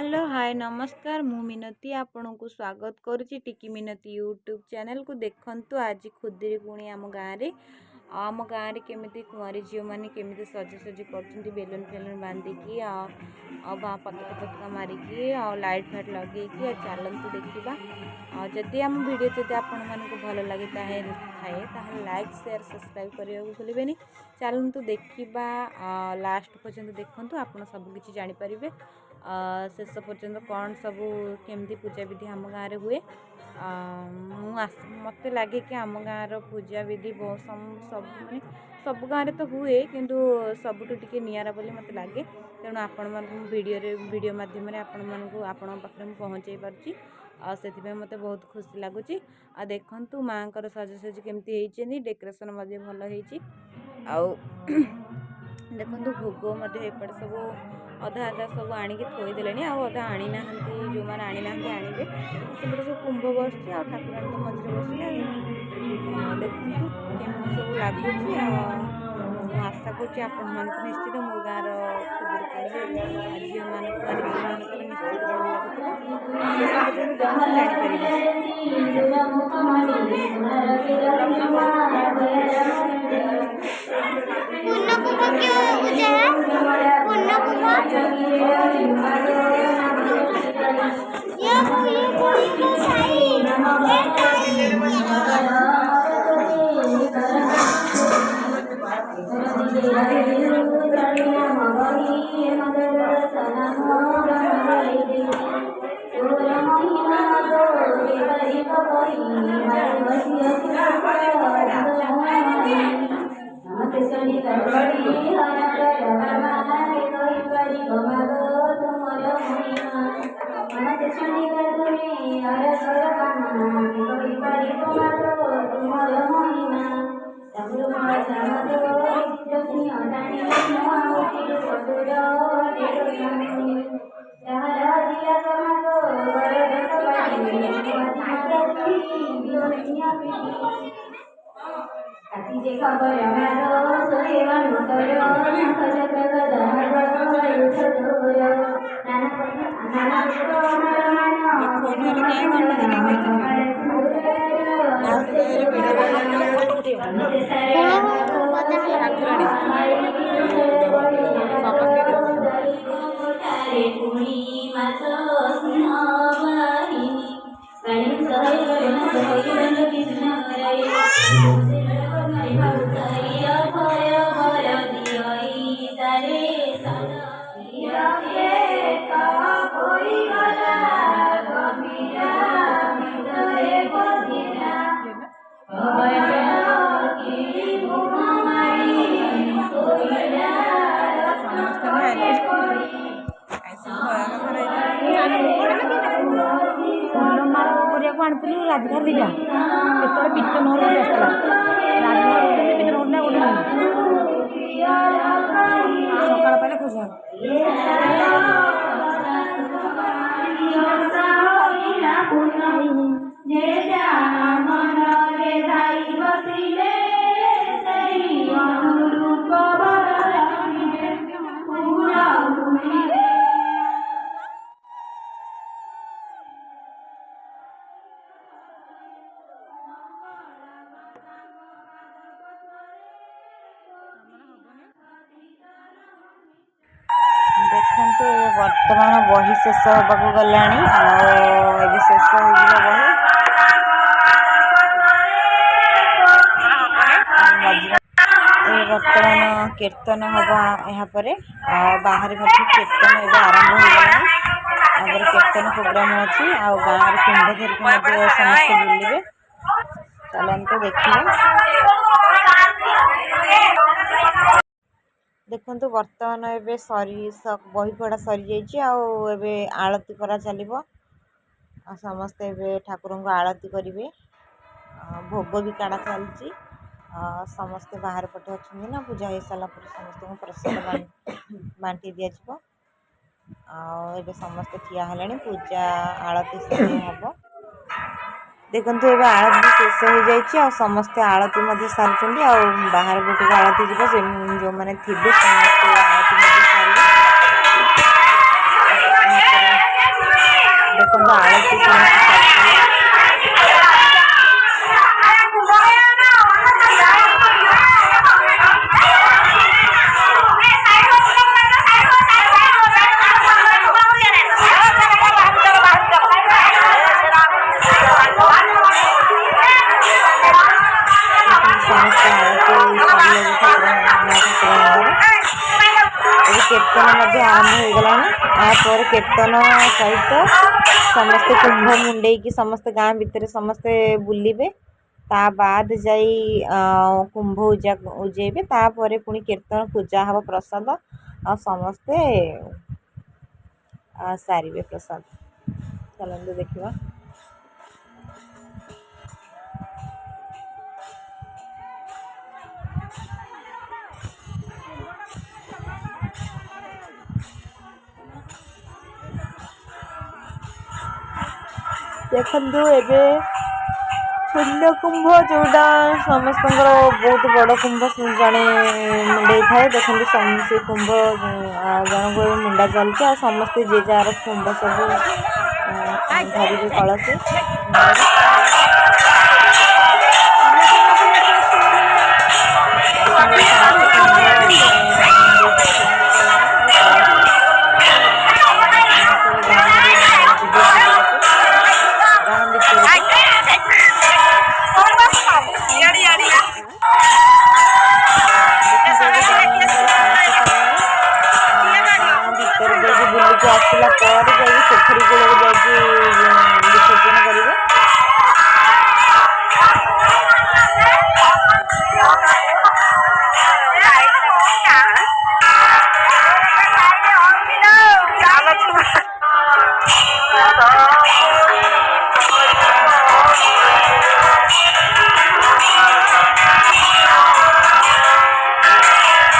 Hello hi नमस्कार मु मिनती आपन को स्वागत करुच्ची टिकी मिनती यूट्यूब चैनल को देखंतु आज खुदुरुकुणी आम गाँव में केमिति कुंवारी झील मैंने केमिति सजासजी कर बेलून फेलून बांधिकी पतका पतका मारिकी लाइट फाइट लगे चलतु देखा जदि आम वीडियो जब आपण मानक भल लगे थाए लाइक शेयर सब्सक्राइब करने को भूलें। चलतु देखा लास्ट पर्यंत देखु आप सबकि जानीपारे शेष पर्यंत कौन सब केमती पूजा विधि आम गाँव में हुए। मत लगे कि आम गाँव पूजा विधि बहुत सब माने सब गाँव में तो हुए किंतु सबुठ टिके नियारा बोली मत लगे। तेणु आपण वीडियो माध्यम आपण पाखे पहुँचे पार्टी से मत बहुत खुशी लगुच। देखु माँ को सजासजी केमती डेकोरेशन भल देखु भोग एपटे सब अधा अधा सब आणिक थोईदे अधा आनी ना जो मैंने आनी ना आने से सब कुंभ बस ठाकुर तो मझे बस देखो केमी सब लगुच। आशा कर निश्चित मो गाँव झील मानक निश्चित राजघर दिखा के पिट नोट आसला राजघर पिट नोट ना गोटे सकाल पाले खुश देखते वर्तमान बही शेष होगा गला शेष बर्तमान कीर्तन हम यहाँ बाहर कीर्तन आरंभ हो कीर्तन प्रोग्राम अच्छी गाँव कुंभ धरिक समस्त बुलिए चलते देखिए। देखु बर्तमान एवं सरी बही पढ़ा सरी जाए आलती करा चलो समस्ते ठाकुर को आलती करेंगे भोग भी काढ़ा चलती समस्ते बाहर पटे अच्छा ना पूजा हो सारा समस्त को प्रसाद बांटी दि जाए समस्ते ठिया है पूजा आलती समय हम देखु ये आलती शेष हो जाए समस्ते आलती सारी बाहर गोटे आलती जो मैंने थे समस्ते आलती सारे यापर कीर्तन सहित समस्ते कुंभ मुंडे की समस्ते गाँ भितर समस्ते बुलिबे ता बाद जाई कुंभ उजेबे तापर पुणी कीर्तन पूजा हब प्रसाद आ समस्ते सारे प्रसाद चलते देखा। देखु एबे पुण्य कुंभ जोड़ा समस्त बहुत बड़ कुंभ जड़े मुंडे थाए देखते से कुंभ जन को मुंडा चलती आ समस्ते जे जार कुंभ सब धरिवे कलसी बुलिक आसला पोखरी कूल विसर्जन करेंगे।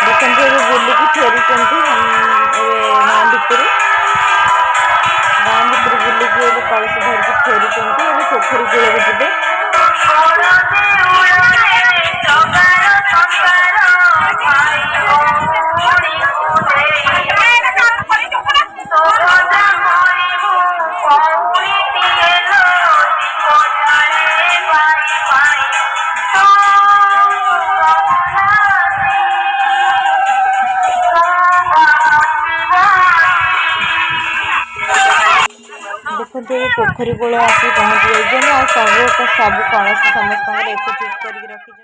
देखते बुलिकी फेरी गाँ भितर बुलिकी कलश धरिकी फेरी पोखरी कूल को जी देखते पोखरी कूल आसी पहुँची जाइए सब कलश समस्त एकत्रित कर रखी।